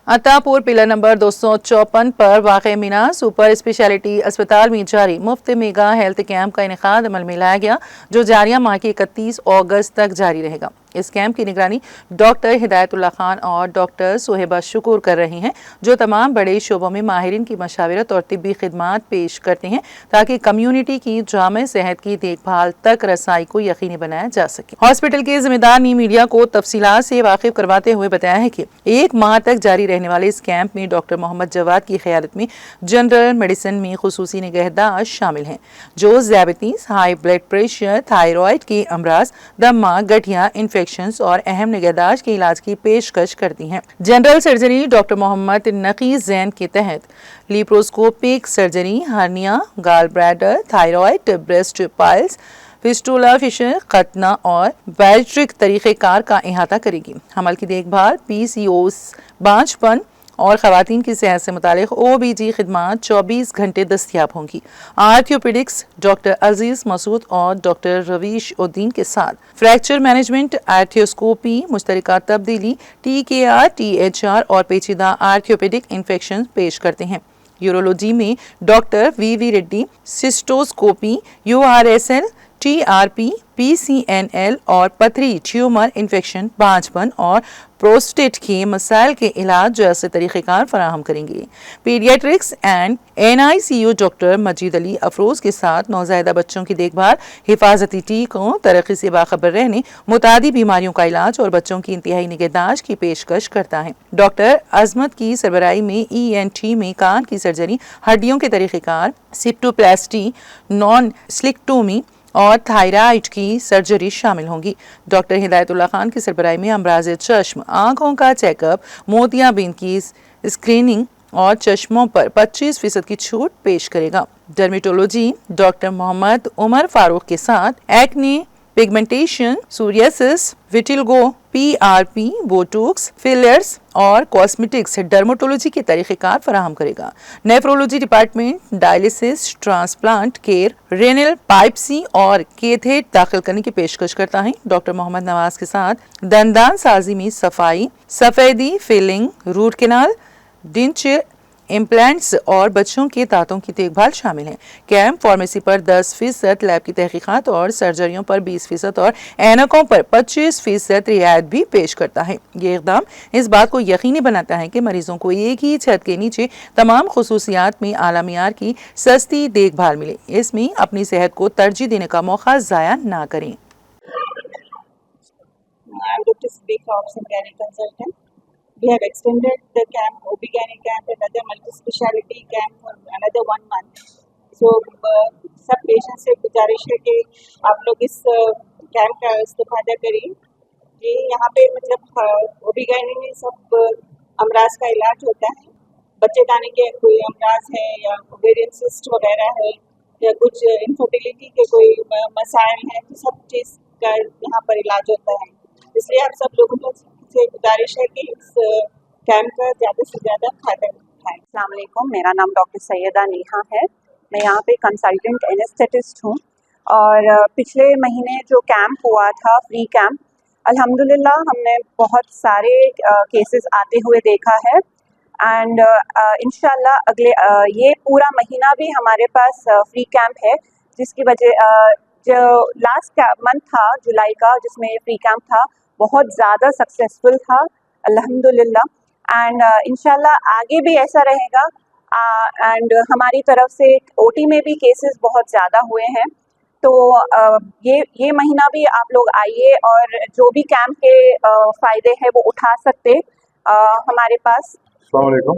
Attapur pillar number 254 पर वाक़ Meena super speciality अस्पताल में जारी मुफ्त मेगा हेल्थ कैंप का इनेकाद अमल में लाया गया, जो जारिया माह की 31 अगस्त तक जारी रहेगा। इस कैंप की निगरानी डॉक्टर हिदायतुल्लाह खान और डॉक्टर सुहेबा शुक्र कर रही हैं, जो तमाम बड़े शोबों में माहिरीन की मशावरत और तिब्बी खिदमात पेश करते हैं, ताकि कम्यूनिटी की जामे सेहत की देखभाल तक रसाई को यकीनी बनाया जा सके। हॉस्पिटल के जिम्मेदार ने मीडिया को तफसीलात से वाकिफ करवाते हुए बताया है कि 1 माह तक जारी रहने वाले इस कैंप में डॉक्टर मोहम्मद जवाद की क़यादत में जनरल मेडिसिन में खुसूसी निगहदाश्त शामिल हैं, जो ज़ियाबतीस, हाई ब्लड प्रेशर, थायराइड के अमराज, दमा, गठिया, इन्फेक्शन और अहम निगहदाश्त के इलाज की पेशकश करती हैं। जनरल सर्जरी डॉक्टर मोहम्मद नकी जैन के तहत laparoscopic surgery, hernia, gall bladder, thyroid, breast piles, fistula fissure, खतना और बैट्रिक तरीक़ेकार का अहाता करेगी। हमल की देखभाल, PCOS, बांझपन और ख़वातीन की सेहत से मुतालिक OBG खिदमात 24 घंटे दस्तियाब होंगी। आर्थोपेडिक्स डॉक्टर अजीज मसूद और डॉक्टर रवीश उद्दीन के साथ फ्रैक्चर मैनेजमेंट, आर्थ्योस्कोपी, मुश्तरका तब्दीली, TKR, THR और पेचीदा आर्थोपेडिक इन्फेक्शन पेश करते हैं। यूरोलॉजी में doctor VV Reddy, cystoscopy, URSL, TRP, PCNL और पथरी, ट्यूमर, इन्फेक्शन, बांझपन और प्रोस्टेट के मसाइल के इलाज जैसे तरीक़ेकार फराहम करेंगे। पीडियाट्रिक्स एंड NICU डॉक्टर मजीद अली अफरोज के साथ नौज़ायदा बच्चों की देखभाल, हिफाजती टीकों, तरक्की से बाखबर रहने, मुतादी बीमारियों का इलाज और बच्चों की इंतहाई निगहदाश्त की पेशकश करता है। डॉक्टर अजमत की सरबराही में ENT में कान की सर्जरी, हड्डियों के तरीक़ेकार, सिप्टोप्लास्टी, नॉन स्लिक्टोमी और थायराइड की सर्जरी शामिल होंगी। डॉक्टर हिदायतुल्लाह खान की सरबराही में अमराज चश्म, आँखों का चेकअप, मोतियाबिंद की स्क्रीनिंग और चश्मों पर 25% की छूट पेश करेगा। डर्मेटोलॉजी डॉक्टर मोहम्मद उमर फारूक के साथ acne, pigmentation, psoriasis, vitiligo, PRP, botox, fillers और कॉस्मेटिक्स डर्मेटोलॉजी के तरीक़ेकार फराहम करेगा। Nephrology department dialysis, transplant care, renal biopsy और कैथेट दाखिल करने की पेशकश करता है। डॉक्टर मोहम्मद नवाज के साथ दंदान साजी में सफाई, सफेदी, filling, root canal, denture implants और बच्चों के दांतों की देखभाल शामिल है। कैंप फार्मेसी पर 10%, लैब की तहकीकात और सर्जरियों पर 20% और ऐनकों पर 25% रियायत भी पेश करता है। ये इक़दाम इस बात को यकीनी बनाता है कि मरीजों को एक ही छत के नीचे तमाम खुसूसियात में आला मियार की सस्ती देखभाल मिले। इसमें अपनी सेहत को तरजीह देने का मौका ज़ाया ना करें। We have extended the camp, OB-GYN camp, another multi-speciality camp for another 1 month. So, सब पेशेंट से गुजारिश है कि आप लोग इस कैंप का इस्तेफादा करें। ये यहाँ पे मतलब OB-GYN में सब अमराज का इलाज होता है। बच्चेदानी के कोई अमराज है या ओवेरियन सिस्ट वगैरह है या कुछ इनफर्टिलिटी के कोई मसाइल हैं, तो सब चीज़ का यहाँ पर इलाज होता है। इसलिए आप सब लोगों से गुजारिश है कि इस कैंप का ज़्यादा से ज़्यादा फायदा उठाएं। अस्सलाम वालेकुम, मेरा नाम डॉक्टर सैयदा नेहा है। मैं यहाँ पे कंसल्टेंट एनेस्थेटिस्ट हूँ और पिछले महीने जो कैंप हुआ था, फ्री कैंप, अल्हम्दुलिल्लाह हमने बहुत सारे केसेस आते हुए देखा है एंड इंशाल्लाह अगले ये पूरा महीना भी हमारे पास फ्री कैंप है, जिसकी वजह जो लास्ट मंथ था जुलाई का, जिसमें फ्री कैंप था, बहुत ज़्यादा सक्सेसफुल था अल्हम्दुलिल्लाह एंड इंशाल्लाह आगे भी ऐसा रहेगा। एंड हमारी तरफ से OT में भी केसेस बहुत ज़्यादा हुए हैं, तो ये महीना भी आप लोग आइए और जो भी कैंप के फ़ायदे हैं वो उठा सकते हमारे पास। अस्सलाम वालेकुम,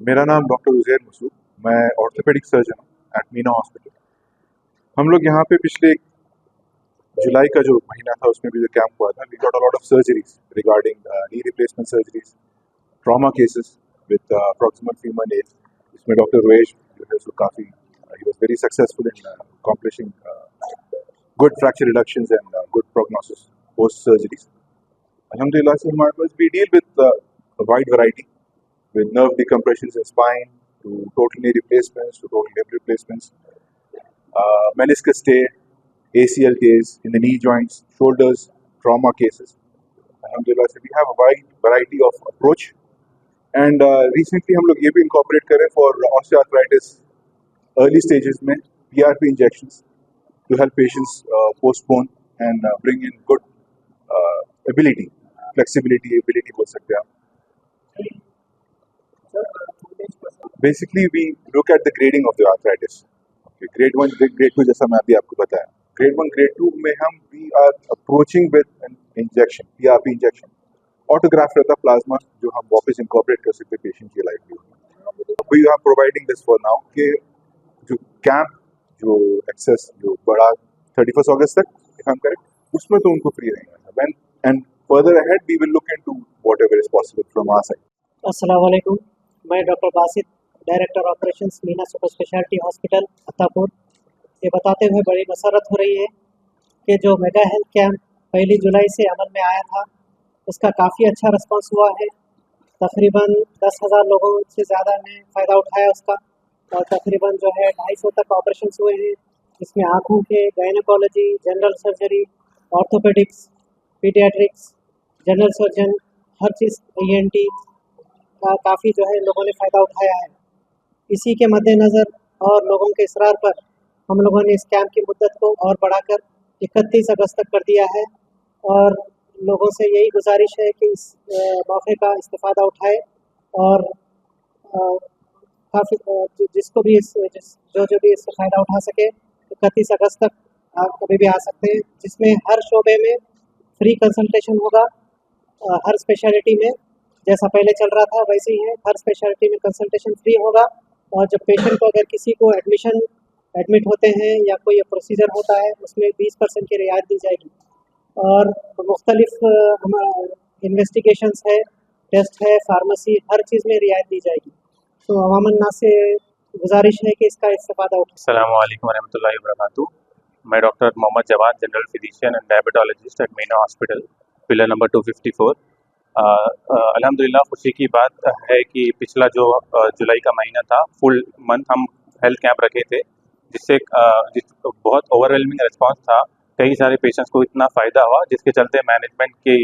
मेरा नाम डॉक्टर उज़ैर मसूद, मैं ऑर्थोपेडिक सर्जन हूँ एट मीना हॉस्पिटल। हम लोग यहाँ पे पिछले जुलाई का जो महीना था उसमें भी जो कैंप हुआ था, we got a lot of surgeries regarding knee replacement surgeries, trauma cases with proximal femur nail. इसमें डॉक्टर रोएश जो है सो काफ़ी ही was very successful in accomplishing good fracture reductions and good prognosis post surgeries. अल्हम्दुलिल्लाह से हमारे पास we deal with wide variety with nerve decompressions in spine to total knee replacements to total hip replacements, meniscus tear, ACL tears in the knee joints, shoulders, trauma cases. Alhamdulillah, so we have a wide variety of approach and recently हम लोग ये भी incorporate करें for osteoarthritis early stages में PRP injections to help patients postpone and bring in good ability, flexibility, ability बोल सकते हैं आप. Basically, we look at the grading of the arthritis. Okay, grade 1, grade 2 जैसा मैं अभी आपको बताया. Grade 1, grade 2 में we are approaching with an injection, PRP injection. Autograft रहता प्लाज्मा जो हम वापस incorporate कर सकते पेशेंट की लाइफ में. We are providing this for now कि जो कैंप जो एक्सेस जो बड़ा 31 अगस्त तक if I'm correct, उसमें तो उनको फ्री रहेगा. When and further ahead we will look into whatever is possible from our side. अस्सलाम वालेकुम, मैं doctor Basit, director operations Meena super speciality hospital Attapur, ये बताते हुए बड़ी मसरत हो रही है कि जो मेगा हेल्थ कैंप 1 जुलाई से अमल में आया था उसका काफ़ी अच्छा रिस्पांस हुआ है. तकरीबन 10,000 लोगों से ज़्यादा ने फ़ायदा उठाया उसका, और तकरीबन जो है 250 तक ऑपरेशंस हुए हैं, जिसमें आँखों के, gynaecology, general surgery, orthopaedics, paediatrics, general surgeon, हर चीज़ ENT का काफ़ी जो है लोगों ने फ़ायदा उठाया है. इसी के मद्देनज़र और लोगों के इसरार पर हम लोगों ने इस कैंप की मुद्दत को और बढ़ाकर 31 अगस्त तक कर दिया है, और लोगों से यही गुजारिश है कि इस मौके का इस्तेफ़ादा उठाए और काफ़ी जिसको भी जो भी इससे फ़ायदा उठा सके 31 अगस्त तक आप कभी भी आ सकते हैं, जिसमें हर शोबे में फ्री कंसल्टेशन होगा. हर स्पेशलिटी में जैसा पहले चल रहा था वैसे ही है, हर स्पेशलिटी में कंसल्टेशन फ्री होगा. और जब पेशेंट को अगर किसी को एडमिट होते हैं या कोई प्रोसीजर होता है उसमें 20% की रियायत दी जाएगी. और मुख्तलिफ इन्वेस्टिगेशंस है, टेस्ट है, फार्मेसी, हर चीज़ में रियायत दी जाएगी. तो अवामन नास से गुजारिश है कि इसका इस्तेफ़ादा उठाएं. अस्सलामु अलैकुम वरहमतुल्लाहि वबरकातुहू. मैं doctor Mohammad Jawad, general physician and diabetologist at Meena hospital, pillar number 254. अल्हम्दुलिल्लाह खुशी की बात है कि पिछला जो जुलाई का महीना था, फुल मंथ हम हेल्थ कैंप रखे थे, जिससे बहुत ओवरवेलमिंग रिस्पांस था. कई सारे पेशेंट्स को इतना फ़ायदा हुआ जिसके चलते मैनेजमेंट की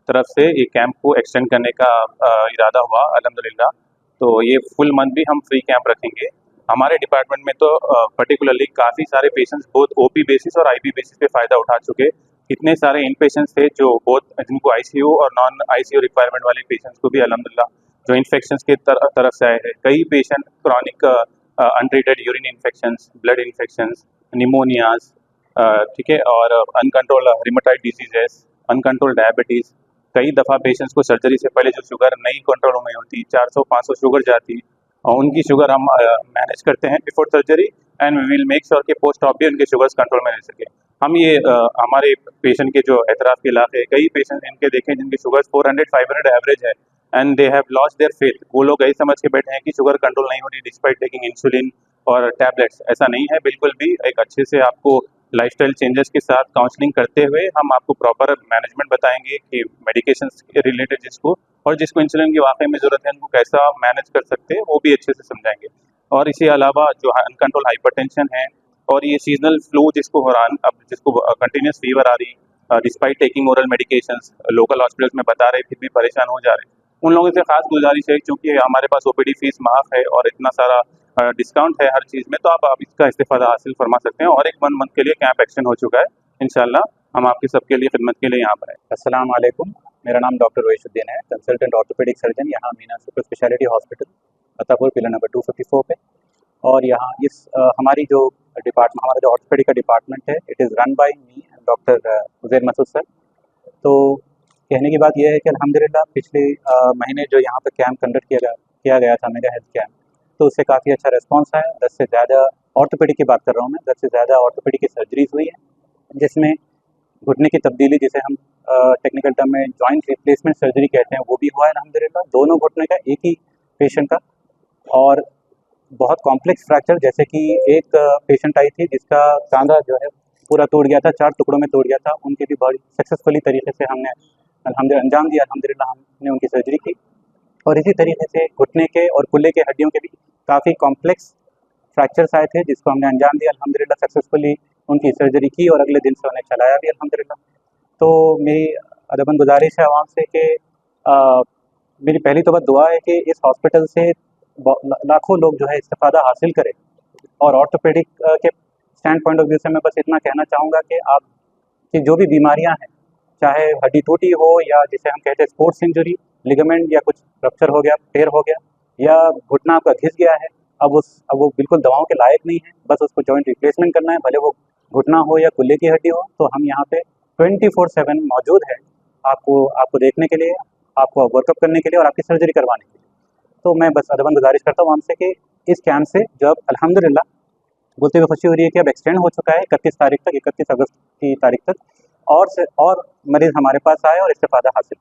तरफ से ये कैंप को एक्सटेंड करने का इरादा हुआ अल्हम्दुलिल्लाह. तो ये फुल मंथ भी हम फ्री कैंप रखेंगे. हमारे डिपार्टमेंट में तो पर्टिकुलरली काफ़ी सारे पेशेंट्स बहुत OP बेसिस और IP बेसिस पे फ़ायदा उठा चुके. इतने सारे इन पेशेंट्स थे जो बहुत जिनको ICU और नॉन ICU रिक्वायरमेंट वाले पेशेंट्स को भी अल्हम्दुलिल्लाह जो इन्फेक्शंस के तरफ से आए हैं. कई patient chronic untreated urine infections, blood infections, pneumonias, ठीक है, और uncontrol rheumatoid diseases, uncontrol diabetes. कई दफ़ा पेशेंट्स को सर्जरी से पहले जो शुगर नहीं कंट्रोल में होती, 400-500 शुगर जाती, और उनकी शुगर हम मैनेज करते हैं before surgery, and we will make sure कि पोस्ट ऑप भी उनके शुगर्स कंट्रोल में रह सके. हम ये हमारे पेशेंट के जो एतराफ़ के इलाके, कई पेशेंट इनके देखें जिनकी शुगर्स 400-500 एवरेज है, and they have lost their faith. वो लोग यही समझ के बैठे हैं कि शुगर कंट्रोल नहीं हो रही डिस्पाइट टेकिंग इंसुलिन और टैबलेट्स. ऐसा नहीं है बिल्कुल भी. एक अच्छे से आपको लाइफस्टाइल चेंजेस के साथ काउंसलिंग करते हुए हम आपको प्रॉपर मैनेजमेंट बताएंगे कि मेडिकेशंस के रिलेटेड जिसको इंसुलिन की वाकई में ज़रूरत है उनको कैसा मैनेज कर सकते हैं, वो भी अच्छे से समझाएंगे. और इसके अलावा जो अनकंट्रोल हाइपरटेंशन है और ये सीजनल फ्लू जिसको हो रहा, अब जिसको कंटिन्यूस फीवर आ रही, despite taking oral medications, local hospitals में बता रहे फिर भी परेशान हो जा रहे, उन लोगों से खास गुजारिश है, क्योंकि हमारे पास OPD फीस माफ़ है और इतना सारा डिस्काउंट है हर चीज़ में, तो आप इसका इस्तेफ़ादा हासिल फरमा सकते हैं. और एक 1 मंथ के लिए कैंप एक्सटेंड हो चुका है. इंशाल्लाह हम आपके सबके लिए खिदमत के लिए यहाँ पर हैं. अस्सलाम वालेकुम, मेरा नाम डॉक्टर वहीशुद्दीन है, कंसल्टेंट ऑर्थोपेडिक सर्जन, यहाँ Meena super speciality hospital Attapur, pillar number 254 पे. और यहाँ हमारी जो हमारा जो ऑर्थोपेडिक का डिपार्टमेंट है, it is run by me doctor Uzair Masood sir. तो कहने की बात यह है कि अल्हम्दुलिल्लाह पिछले महीने जो यहाँ पर कैंप कंडक्ट किया गया था, मेगा हेल्थ कैंप, तो उससे काफ़ी अच्छा रिस्पांस आया. 10 से ज़्यादा ऑर्थोपेडिक की बात कर रहा हूँ मैं, 10 से ज़्यादा ऑर्थोपेडिक की सर्जरीज हुई है, जिसमें घुटने की तब्दीली, जिसे हम टेक्निकल टर्म में जॉइंट रिप्लेसमेंट सर्जरी कहते हैं, वो भी हुआ है अल्हम्दुलिल्लाह. दोनों घुटने का एक ही पेशेंट का. और बहुत कॉम्प्लेक्स फ्रैक्चर, जैसे कि एक पेशेंट आई थी जिसका सांधा जो है पूरा टूट गया था, 4 टुकड़ों में टूट गया था, उनकी भी बहुत सक्सेसफुली तरीके से हमने अल्हम्दुलिल्लाह अंजाम दिया. अल्हम्दुलिल्लाह हमने उनकी सर्जरी की. और इसी तरीके से घुटने के और कुल्ले के हड्डियों के भी काफ़ी कॉम्प्लेक्स फ्रैक्चर्स आए थे, जिसको हमने अंजाम दिया अल्हम्दुलिल्लाह सक्सेसफुली. उनकी सर्जरी की और अगले दिन से उन्हें चलाया भी अल्हम्दुलिल्लाह. तो मेरी अदबन गुजारिश है आवाम से कि मेरी पहली तो बस दुआ है कि इस हॉस्पिटल से लाखों लोग जो है इस्तेफ़ादा हासिल करें। और ऑर्थोपेडिक के स्टैंड पॉइंट ऑफ व्यू से मैं बस इतना कहना चाहूँगा कि आप की जो भी बीमारियां हैं, चाहे हड्डी टूटी हो या जिसे हम कहते हैं स्पोर्ट्स इंजरी, लिगामेंट या कुछ रप्चर हो गया, टेयर हो गया, या घुटना आपका घिस गया है, अब वो बिल्कुल दवाओं के लायक नहीं है, बस उसको जॉइंट रिप्लेसमेंट करना है, भले वो घुटना हो या कुल्ले की हड्डी हो, तो हम यहाँ पे 24/7 मौजूद है आपको देखने के लिए, आपको वर्कअप करने के लिए और आपकी सर्जरी करवाने के लिए। तो मैं बस अदबन गुजारिश करता हूँ हमसे कि इस कैंप से जो अब अल्हम्दुलिल्लाह बोलते हुए खुशी हो रही है कि अब एक्सटेंड हो चुका है 31 तारीख तक, 31 अगस्त की तारीख तक, और मरीज़ हमारे पास आए और इस्तेफ़ादा हासिल